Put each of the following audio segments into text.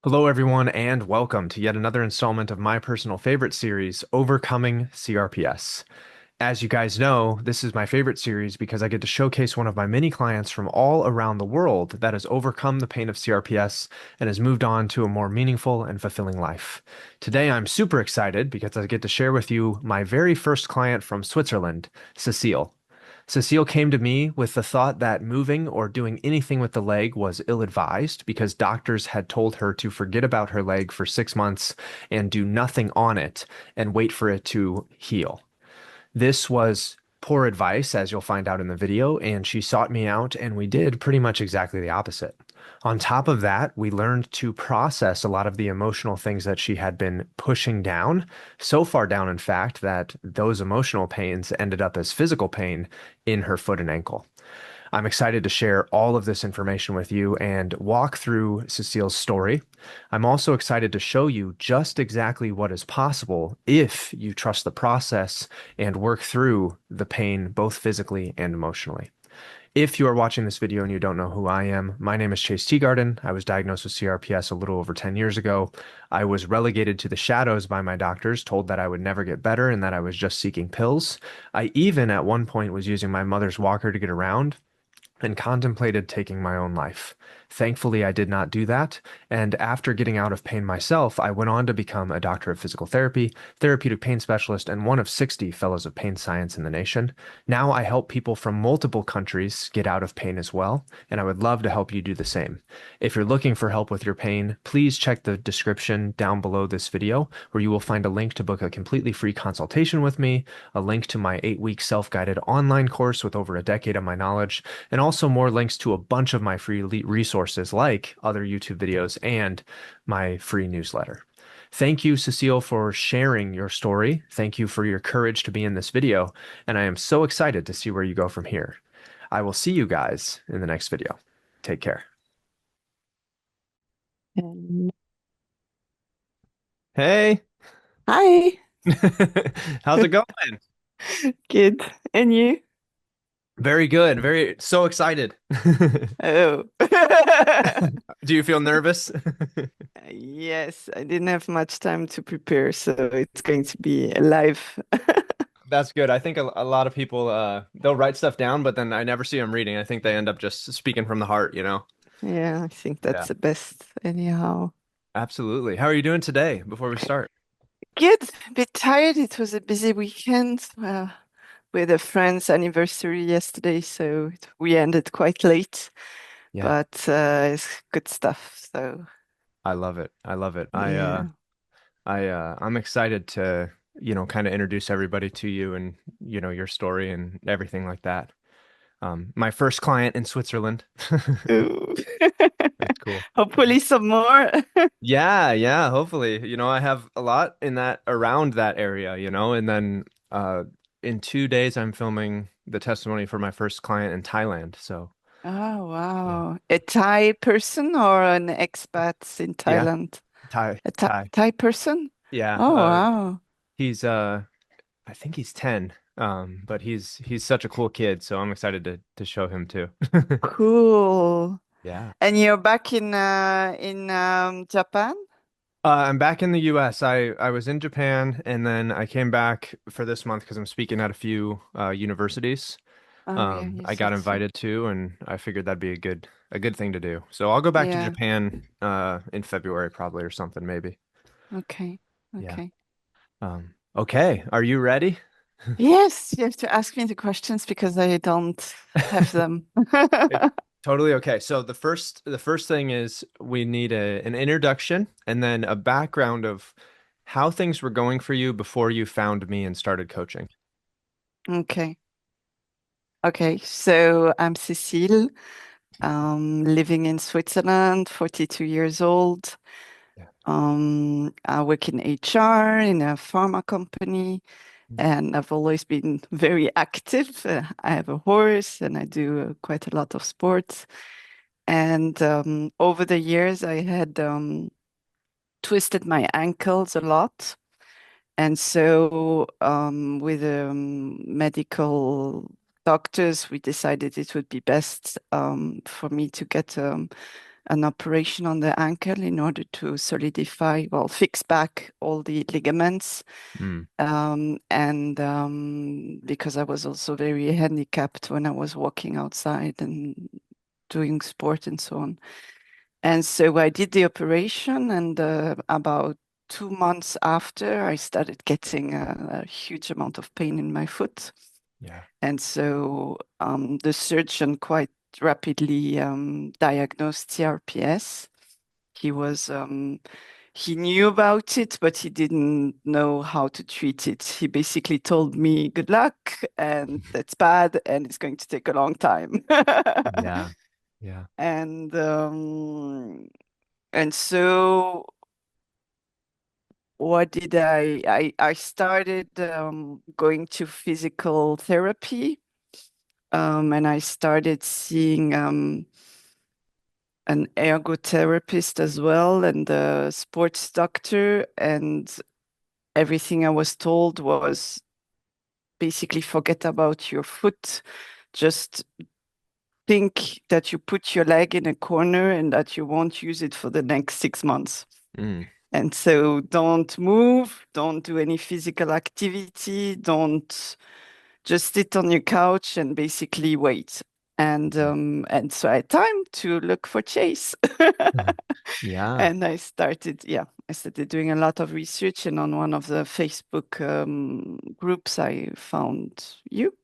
Hello, everyone, and welcome to yet another installment of my personal favorite series, Overcoming CRPS. As you guys know, this is my favorite series because I get to showcase one of my many clients from all around the world that has overcome the pain of CRPS and has moved on to a more meaningful and fulfilling life. Today, I'm super excited because I get to share with you my very first client from Switzerland, Cecile. Cecile came to me with the thought that moving or doing anything with the leg was ill-advised because doctors had told her to forget about her leg for 6 months and do nothing on it and wait for it to heal. This was poor advice, as you'll find out in the video, and she sought me out, and we did pretty much exactly the opposite. On top of that, we learned to process a lot of the emotional things that she had been pushing down, so far down, in fact, that those emotional pains ended up as physical pain in her foot and ankle. I'm excited to share all of this information with you and walk through Cecile's story. I'm also excited to show you just exactly what is possible if you trust the process and work through the pain, both physically and emotionally. If you are watching this video and you don't know who I am, my name is Chase Teagarden. I was diagnosed with CRPS a little over 10 years ago. I was relegated to the shadows by my doctors, told that I would never get better and that I was just seeking pills. I even at one point was using my mother's walker to get around and contemplated taking my own life. Thankfully, I did not do that. And after getting out of pain myself, I went on to become a doctor of physical therapy, therapeutic pain specialist, and one of 60 fellows of pain science in the nation. Now I help people from multiple countries get out of pain as well, and I would love to help you do the same. If you're looking for help with your pain, please check the description down below this video, where you will find a link to book a completely free consultation with me, a link to my 8-week self-guided online course with over a decade of my knowledge, and also more links to a bunch of my free resources like other YouTube videos and my free newsletter. Thank you, Cecile, for sharing your story. Thank you for your courage to be in this video, and I am so excited to see where you go from here. I will see you guys in the next video. Take care. Um, Hey, Hi, how's it going? good. And you? Very good. Very so excited. Oh. Do you feel nervous? Yes, I didn't have much time to prepare, so it's going to be live. That's good. I think a lot of people they'll write stuff down, but then I never see them reading. I think they end up just speaking from the heart, you know? Yeah, I think Yeah, that's the best anyhow. absolutely. How are you doing today before we start? Good. A bit tired. It was a busy weekend with a friend's anniversary yesterday, so we ended quite late, Yeah, but it's good stuff. So I love it. I love it. yeah. I'm excited to, kind of introduce everybody to you and, your story and everything like that. My first client in Switzerland. Ooh. That's cool. Hopefully some more. Yeah, yeah, hopefully. I have a lot in that around that area, and then in 2 days I'm filming the testimony for my first client in Thailand. So Oh, yeah. wow. A Thai person or an expat in Yeah, Thailand? Thai, A Thai. Thai person? Yeah, Oh, wow. he's I think he's 10. But he's such a cool kid, so I'm excited to show him too. Cool. Yeah. And you're back in Japan? I'm back in the US. I was in Japan and then I came back for this month because I'm speaking at a few universities. Oh, yeah, you I got said so. invited to, and I figured that'd be a good thing to do. So I'll go back to Yeah. Japan in February probably or something maybe. Okay. Yeah. Okay. Okay. Are you ready? Yes, you have to ask me the questions because I don't have them. It's totally okay. So the first thing is we need an introduction and then a background of how things were going for you before you found me and started coaching. Okay. Okay. So I'm Cécile, living in Switzerland, 42 years old. Yeah. I work in HR in a pharma company, Mm. and I've always been very active. I have a horse and I do quite a lot of sports. And over the years, I had twisted my ankles a lot. And so, with medical doctors, we decided it would be best for me to get an operation on the ankle in order to solidify, well, fix back all the ligaments. Mm. And because I was also very handicapped when I was walking outside and doing sport and so on. And so I did the operation, and about 2 months after, I started getting a huge amount of pain in my foot. Yeah. And so the surgeon quite rapidly diagnosed CRPS. He was he knew about it, but he didn't know how to treat it. He basically told me, "Good luck, and that's bad, and it's going to take a long time." Yeah. Yeah. And so what did I started going to physical therapy, and I started seeing an ergotherapist as well and a sports doctor. And everything I was told was basically forget about your foot. Just think that you put your leg in a corner and that you won't use it for the next 6 months. Mm. And so don't move, don't do any physical activity, don't just sit on your couch and basically wait. And so I had time to look for Chase. Yeah. And I started doing a lot of research, and on one of the Facebook groups, I found you.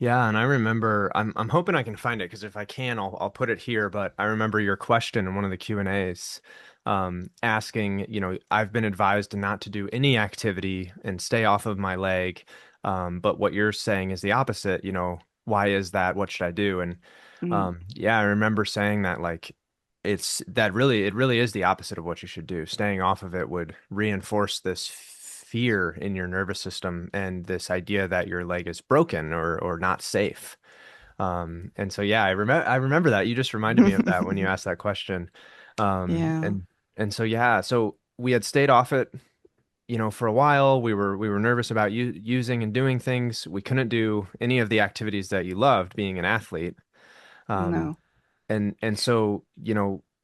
Yeah, and I remember I'm hoping I can find it because if I can, I'll put it here. But I remember your question in one of the Q&As, asking, I've been advised not to do any activity and stay off of my leg. But what you're saying is the opposite, why is that? What should I do? And Mm, yeah, I remember saying that like it really is the opposite of what you should do. Staying off of it would reinforce this fear in your nervous system and this idea that your leg is broken or not safe. And so yeah, I remember that. You just reminded me of that when you asked that question. Um, yeah, and and so yeah, so we had stayed off it, for a while. We were nervous about using and doing things. We couldn't do any of the activities that you loved being an athlete. Um, no. and so,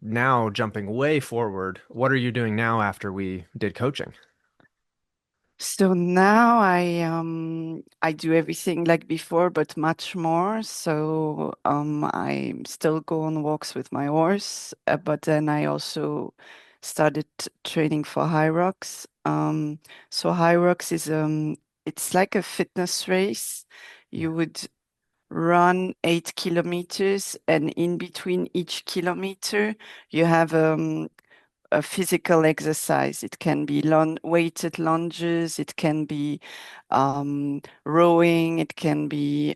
now jumping way forward, what are you doing now after we did coaching? So now I do everything like before, but much more. So I still go on walks with my horse, but then I also started training for high rocks. So high rocks is it's like a fitness race. Yeah. You would run 8 kilometers, and in between each kilometer, you have a physical exercise. It can be weighted lunges, it can be rowing, it can be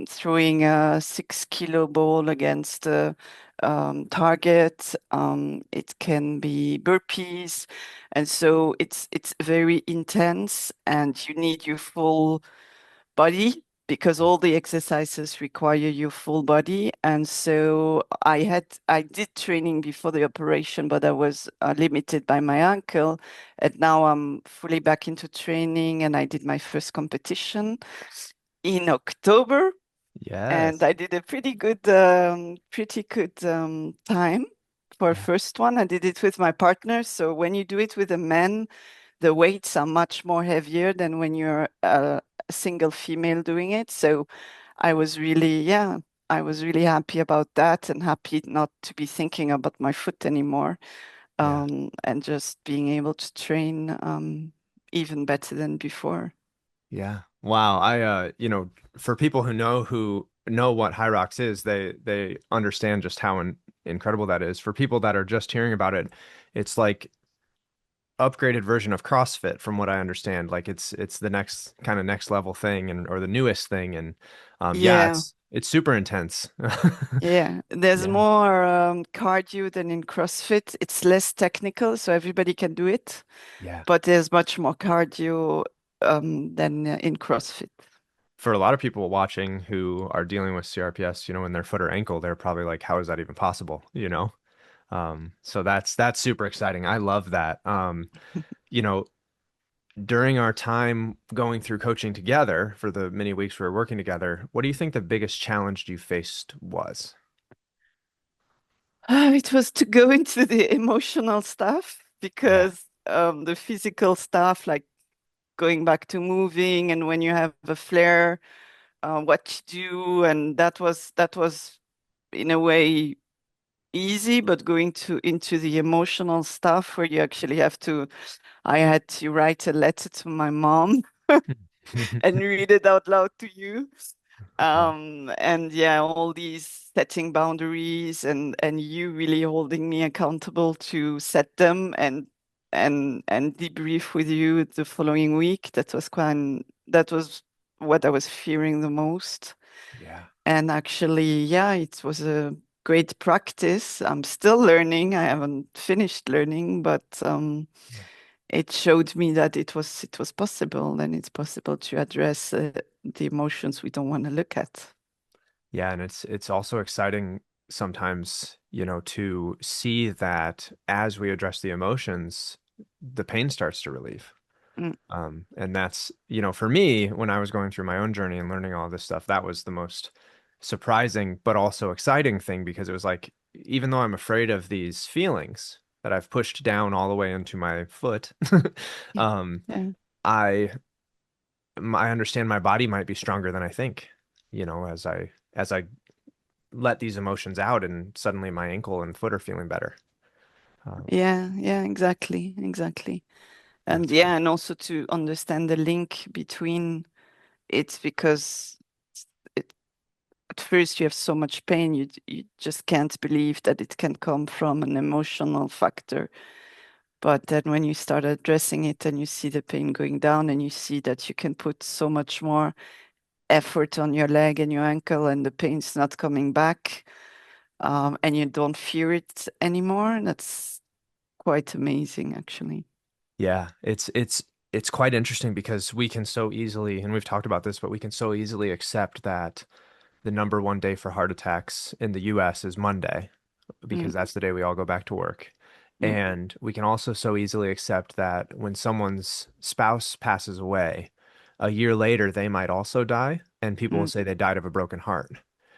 throwing a 6 kilo ball against a target. It can be burpees, and so it's very intense, and you need your full body because all the exercises require your full body. And so I did training before the operation, but I was limited by my ankle. And now I'm fully back into training, and I did my first competition in October, and Yes. I did a pretty good time for a Yeah. first one. I did it with my partner. So when you do it with a man, the weights are much more heavier than when you're a single female doing it. So I was really, yeah, I was really happy about that and happy not to be thinking about my foot anymore, Yeah. and just being able to train even better than before. Yeah. Wow. For people who know what High Rocks is, they understand just how incredible that is. For people that are just hearing about it, it's like upgraded version of CrossFit from what I understand. Like it's the next kind of next level thing and or the newest thing and yeah, Yeah, it's super intense. yeah. There's Yeah. more cardio than in CrossFit. It's less technical, so everybody can do it, Yeah. but there's much more cardio than in CrossFit. For a lot of people watching who are dealing with CRPS, in their foot or ankle, they're probably like, how is that even possible? So that's super exciting. I love that. You know, During our time going through coaching together for the many weeks we were working together, what do you think the biggest challenge you faced was? It was to go into the emotional stuff Yeah. because the physical stuff, like going back to moving and when you have a flare, what to do, and that was in a way easy, but going to into the emotional stuff where you actually have to, I had to write a letter to my mom and read it out loud to you. Wow. And yeah, all these setting boundaries and you really holding me accountable to set them and debrief with you the following week. That was what I was fearing the most. Yeah. And actually, yeah, it was a great practice. I'm still learning. I haven't finished learning, but Yeah. it showed me that it was possible, and it's possible to address the emotions we don't want to look at. Yeah, and it's also exciting sometimes, to see that as we address the emotions, the pain starts to relieve. Mm, And that's, for me, when I was going through my own journey and learning all this stuff, that was the most surprising but also exciting thing because it was like, even though I'm afraid of these feelings that I've pushed down all the way into my foot, um, yeah, I I understand my body might be stronger than I think, as I let these emotions out and suddenly my ankle and foot are feeling better. Um, yeah, yeah, exactly, exactly. And that's cool. yeah, and also to understand the link between it because it, at first you have so much pain, you just can't believe that it can come from an emotional factor. But then when you start addressing it and you see the pain going down and you see that you can put so much more effort on your leg and your ankle and the pain's not coming back, and you don't fear it anymore, that's quite amazing, actually. Yeah, it's quite interesting because we can so easily, and we've talked about this, but we can so easily accept that the number one day for heart attacks in the US is Monday Mm, because that's the day we all go back to work. mm, And we can also so easily accept that when someone's spouse passes away, a year later they might also die, and people will mm, say they died of a broken heart.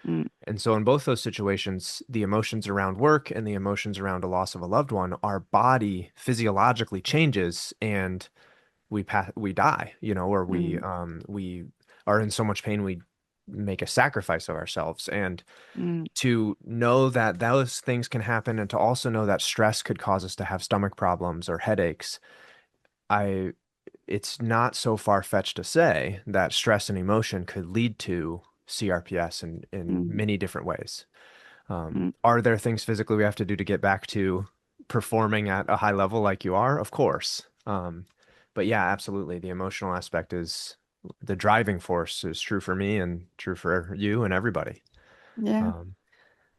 mm, And so in both those situations, the emotions around work and the emotions around a loss of a loved one, our body physiologically changes and we die, or we mm, um we are in so much pain we make a sacrifice of ourselves. And mm, to know that those things can happen and to also know that stress could cause us to have stomach problems or headaches, I it's not so far-fetched to say that stress and emotion could lead to CRPS in mm, many different ways. mm. Are there things physically we have to do to get back to performing at a high level like you are? Of course. But yeah, absolutely. The emotional aspect is the driving force is true for me and true for you and everybody. Yeah. Um,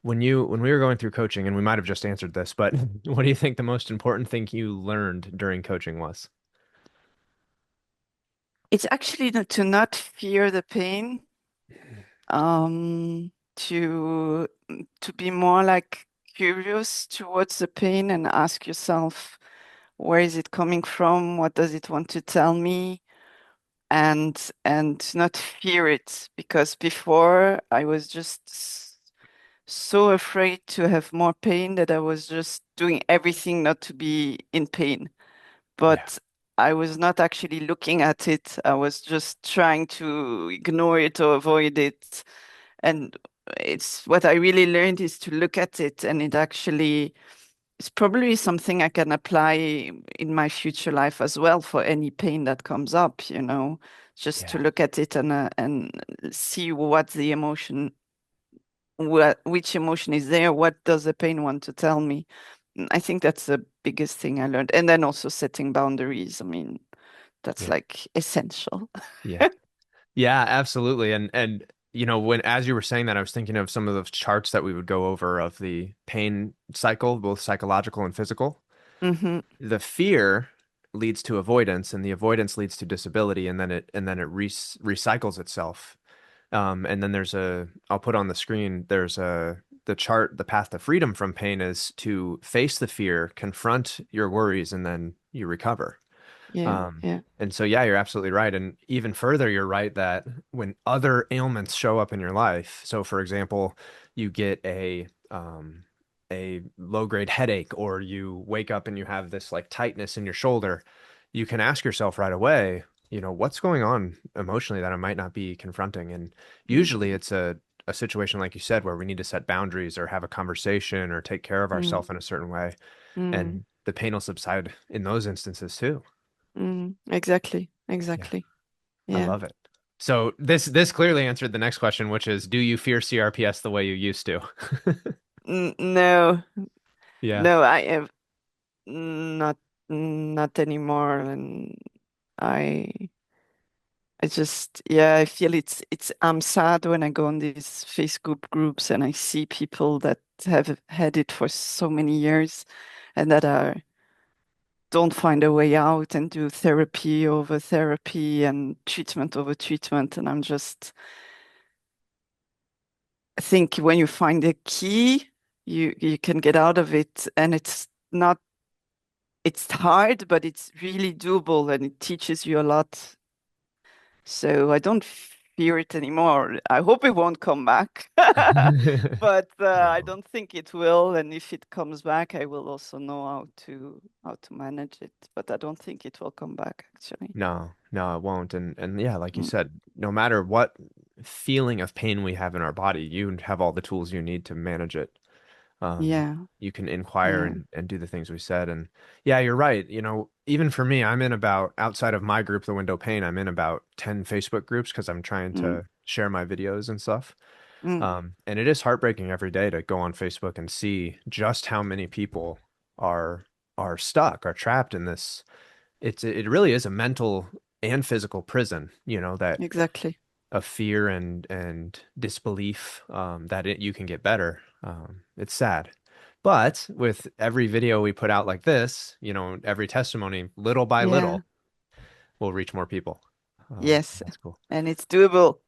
when we were going through coaching, and we might have just answered this, but what do you think the most important thing you learned during coaching was? It's actually to not fear the pain, um, to be more like curious towards the pain and ask yourself, where is it coming from? What does it want to tell me? And not fear it, because before I was just so afraid to have more pain that I was just doing everything not to be in pain. Yeah, But I was not actually looking at it. I was just trying to ignore it or avoid it. And it's what I really learned is to look at it, and it actually is probably something I can apply in my future life as well for any pain that comes up, just to yeah, look at it and see what the emotion, which emotion is there, what does the pain want to tell me. I think that's the biggest thing I learned. And then also setting boundaries. I mean, that's yeah, like essential. yeah. Yeah, absolutely. And when as you were saying that, I was thinking of some of those charts that we would go over of the pain cycle, both psychological and physical. Hmm. The fear leads to avoidance, and the avoidance leads to disability, and then it recycles itself. And then I'll put on the screen, the chart, the path to freedom from pain is to face the fear, confront your worries, and then you recover. Yeah, yeah, And so, yeah, you're absolutely right. And even further, you're right that when other ailments show up in your life, so for example, you get a low grade headache or you wake up and you have this like tightness in your shoulder, you can ask yourself right away, what's going on emotionally that I might not be confronting? And mm, usually it's a situation like you said where we need to set boundaries or have a conversation or take care of mm, ourselves in a certain way. mm, And the pain will subside in those instances too. exactly, Yeah, exactly. I Yeah. love it. So this clearly answered the next question, which is, do you fear CRPS the way you used to? No, Yeah. no, I have not not anymore, and I I just, yeah, I feel it's I'm sad when I go on these Facebook groups and I see people that have had it for so many years and that are don't find a way out and do therapy over therapy and treatment over treatment. And I'm just, I think when you find a key, you can get out of it. And it's not, it's hard, but it's really doable and it teaches you a lot. So I don't fear it anymore. I hope it won't come back, but I No. don't think it will. And if it comes back, I will also know how to manage it. But I don't think it will come back actually. No, no, it won't. And yeah, like you Mm, said, no matter what feeling of pain we have in our body, you have all the tools you need to manage it. Um, yeah, you can inquire yeah. and do the things we said. And yeah, you're right. Even for me, I'm in about outside of my group, The Window Pane, I'm in about 10 Facebook groups because I'm trying Mm, to share my videos and stuff. mm, And it is heartbreaking every day to go on Facebook and see just how many people are are stuck, are trapped in this. It really is a mental and physical prison, that exactly. of fear and disbelief that you can get better. It's sad. But with every video we put out like this, every testimony, little by Yeah. little, will reach more people. Yes. That's cool. And it's doable.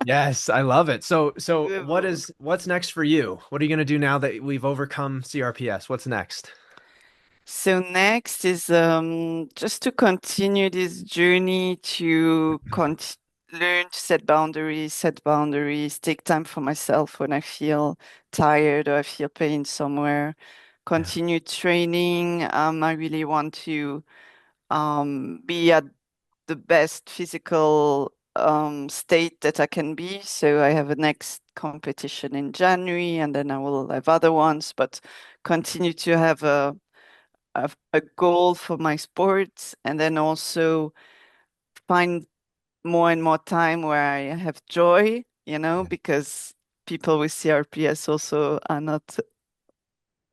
Yes, I love it. So Doable. what's next for you? What are you going to do now that we've overcome CRPS? What's next? So next is just to continue this journey to learn to set boundaries, take time for myself when I feel tired or I feel pain somewhere. Yeah. Continue training. I really want to be at the best physical state that I can be. So I have a next competition in January, and then I will have other ones, but continue to have a goal for my sports and then also find more and more time where I have joy, Yeah. because people with CRPS also are not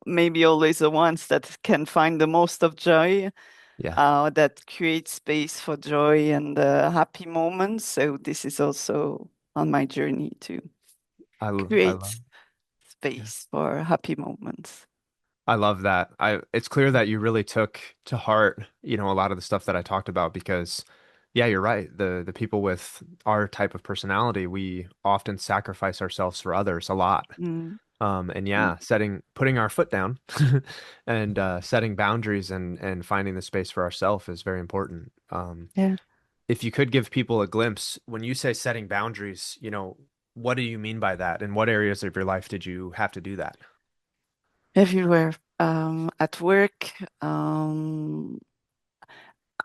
maybe always the ones that can find the most of joy, Yeah. that create space for joy and happy moments. So this is also on my journey to I love. create Yeah. space for happy moments. I love that. It's clear that you really took to heart, a lot of the stuff that I talked about because yeah, you're right. The people with our type of personality, we often sacrifice ourselves for others a lot. Mm, And mm, yeah, putting our foot down and setting boundaries and finding the space for ourselves is very important. yeah. If you could give people a glimpse, when you say setting boundaries, what do you mean by that? In what areas of your life did you have to do that? Everywhere. At work,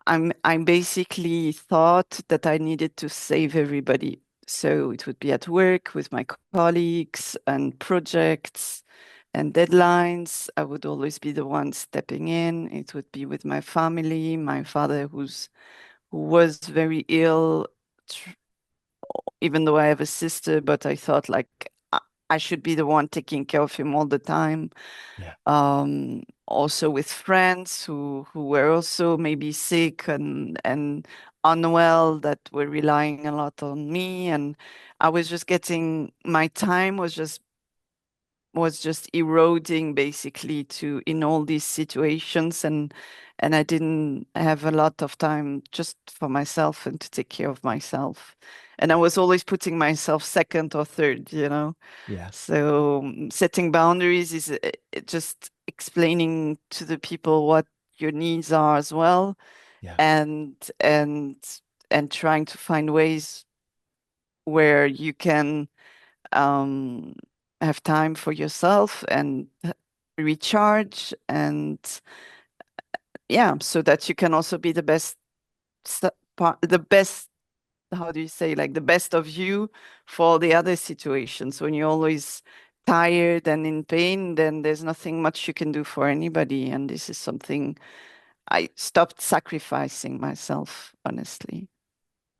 I basically thought that I needed to save everybody. So it would be at work with my colleagues and projects and deadlines. I would always be the one stepping in. It would be with my family, my father who was very ill, tr- even though I have a sister, but I thought like I should be the one taking care of him all the time. Yeah. Also with friends who were also maybe sick and unwell that were relying a lot on me, and I was just getting my time was just eroding basically to in all these situations, and I didn't have a lot of time just for myself and to take care of myself, and I Yeah. was always putting myself second or third. Yeah. So setting boundaries is just explaining to the people what your needs are as well, Yeah. and and and trying to find ways where you can um, have time for yourself and recharge, and yeah, so that you can also be the best, the best, how do you say, like the best of you for the other situations. When you're always tired and in pain, then there's nothing much you can do for anybody. And this is something I stopped sacrificing myself, honestly.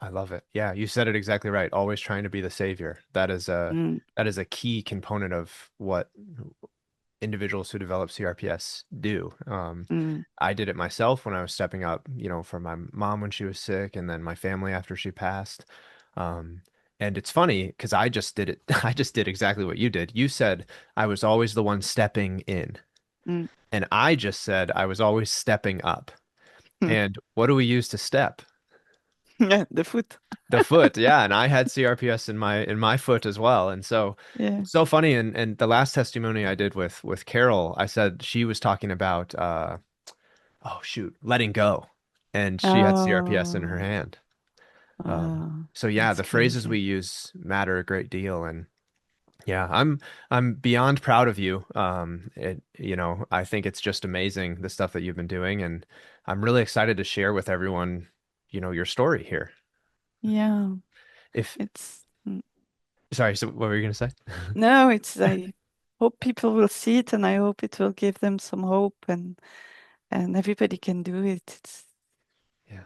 I love it. Yeah, you said it exactly right. Always trying to be the savior. Mm, That is a key component of what individuals who develop CRPS do. mm, I did it myself when I was stepping up, for my mom when she was sick, and then my family after she passed. Um, and it's funny because I just did it. I just did exactly what you did. You said I was always the one stepping in, mm. and I just said I was always stepping up. And what do we use to step? Yeah, the foot. The foot, yeah, and I had CRPS in my foot as well. And so Yeah. so funny, and the last testimony I did with Carol, I said she was talking about oh shoot, letting go. And she had CRPS in her Oh, hand. oh, So yeah, that's the phrases we crazy. use matter a great deal. And yeah, I'm beyond proud of you. I think it's just amazing the stuff that you've been doing, and I'm really excited to share with everyone, your story here. Yeah, If it's Sorry, so what were you gonna say? no, it's I hope people will see it, and I hope it will give them some hope, and everybody can do it. It's Yeah.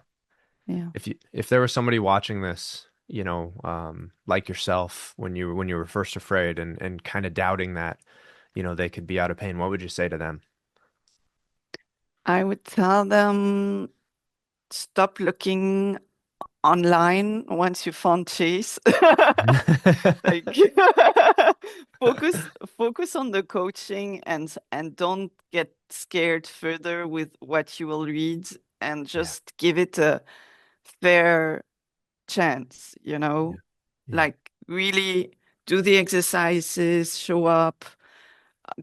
yeah. If there was somebody watching this, like yourself when you were first afraid and kind of doubting that, they could be out of pain, what would you say to them? I would tell them stop looking online once you found Chase. Like focus on the coaching, and don't get scared further with what you will read, and Yeah, just give it a fair chance, yeah, yeah. like really do the exercises, show up,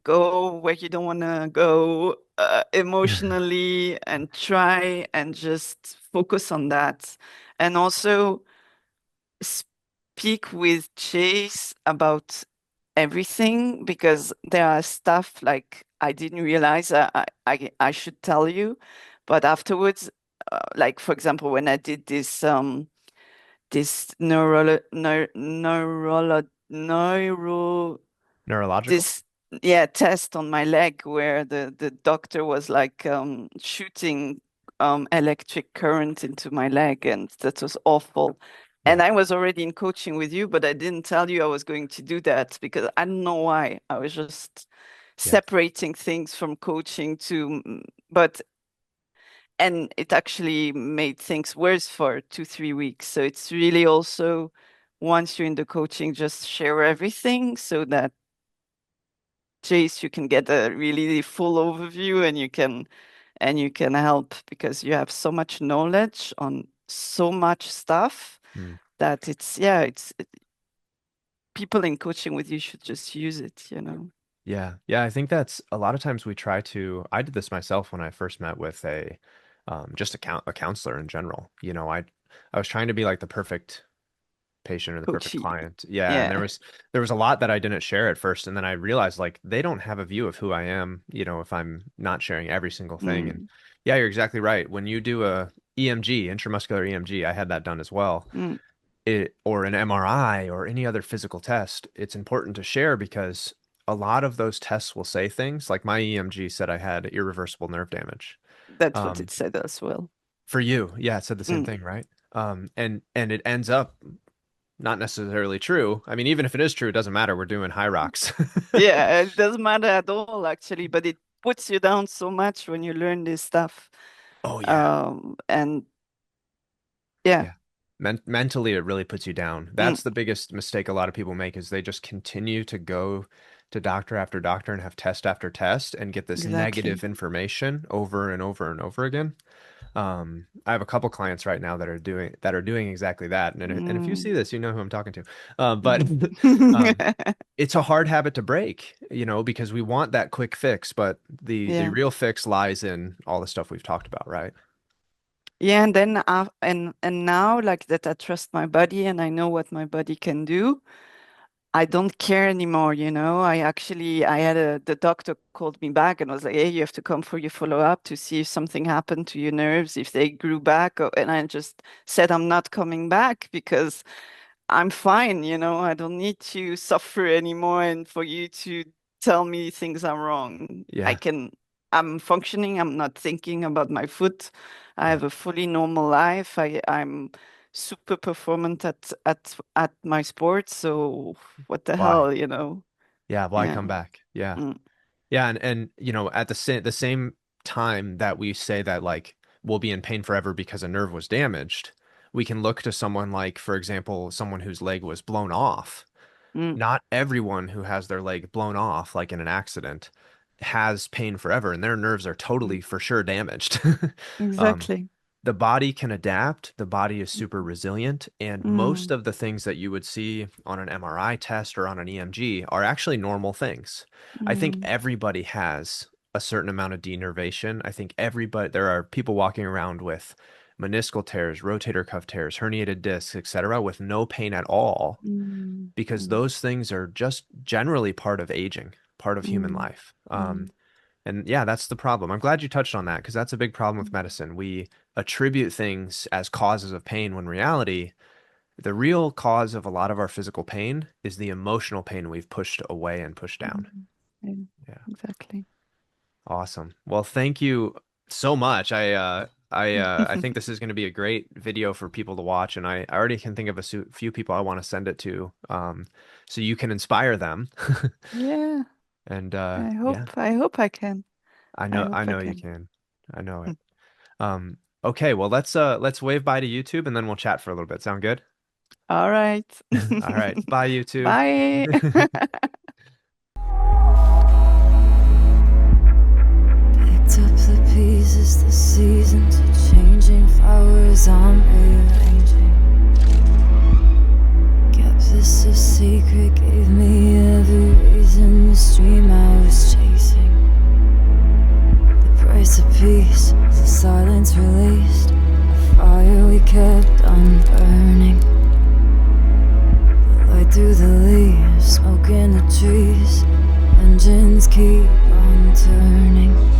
go where you don't want to go emotionally, and try and just focus on that. And also speak with Chase about everything, because there are stuff like I didn't realize I should tell you, but afterwards, like for example, when I did this neuro Neurological? this yeah test on my leg, where the doctor was like shooting electric current into my leg, and that was awful. And Yeah, I was already in coaching with you, but I didn't tell you I was going to do that, because I don't know why. I was just yeah. separating things from coaching to, but and it actually made things worse for 2, 3 weeks. So it's really also, once you're in the coaching, just share everything, so that Chase, you can get a really full overview, and you can help, because you have so much knowledge on so much stuff Hmm. that it's people in coaching with you should just use it. Yeah. Yeah, I think that's a lot of times I did this myself when I first met with just a counselor in general. I was trying to be like the perfect patient or the perfect Coachy. client. Yeah, and Yeah. there was a lot that I didn't share at first, and then I realized like they don't have a view of who I am, if I'm not sharing every single thing. And Mm, yeah, you're exactly right. When you do a EMG, intramuscular EMG, I had that done as well. mm, Or an MRI or any other physical test, it's important to share because a lot of those tests will say things like my EMG said I had irreversible nerve damage. that's what Um, it said as well. for you, yeah, it said the same Mm. thing, right? And it ends up not necessarily true. I mean, even if it is true, it doesn't matter. We're doing high rocks. Yeah, it doesn't matter at all, actually, but it puts you down so much when you learn this stuff. Oh yeah. And yeah. Yeah. Mentally, it really puts you down. Mm, That's the biggest mistake a lot of people make is they just continue to go to doctor after doctor and have test after test and get this negative exactly. information over and over and over again. I have a couple clients right now that are doing exactly that. And if you see Mm. this, you know who I'm talking to. But um, Mhm. it's a hard habit to break, because we want that quick fix, but the Yeah. real fix lies in all the stuff we've talked about, right? Yeah, and then and now, like that, I trust my body and I know what my body can do. I don't care anymore, you know. I had the doctor called me back and was like, hey, you have to come for your follow-up to see if something happened to your nerves, if they grew back. And I just said, I'm not coming back because I'm fine, you know. I don't need to suffer anymore and for you to tell me things are wrong. Yeah. I'm functioning, I'm not thinking about my foot. I Yeah. have a fully normal life. I'm super performant at my sport, so what the Why? hell, you know? Yeah, why Yeah. come back? Yeah. Mm, Yeah, and at the same time that we say that like we'll be in pain forever because a nerve was damaged, we can look to someone like, for example, someone whose leg was blown off. mm, Not everyone who has their leg blown off, like in an accident, has pain forever, and their nerves are mm. totally for sure damaged. Um, Exactly. the body can adapt. The body is super resilient, and most Mm, of the things that you would see on an MRI test or on an EMG are actually normal things. I think mm, everybody has a certain amount of denervation. I think everybody, there are people walking around with meniscal tears, rotator cuff tears, herniated discs, etc., with no pain at all mm, because mm, those things are just generally part of aging, part of human mm, life. mm, And yeah, that's the problem. I'm glad you touched on that because that's a big problem with mm, medicine. We attribute things as causes of pain when reality, the real cause of a lot of our physical pain is the emotional pain we've pushed away and pushed down. mm. Yeah, Yeah. exactly. Awesome. Well, thank you so much. I think this is going to be a great video for people to watch, and I already can think of a few people I want to send it to, so you can inspire them. Yeah, And yeah, I hope I can. I I hope I know you can. can. I know it. Okay, well let's wave bye to YouTube and then we'll chat for a little bit. Sound good? All right. All right. Bye, YouTube. Bye. Picked up the pieces, the seasons are changing, flowers I'm rearranging. Kept this a secret, gave me every reason, the stream I was chasing. The price of peace, the silence released, a fire we kept on burning. The light through the leaves, smoke in the trees, engines keep on turning.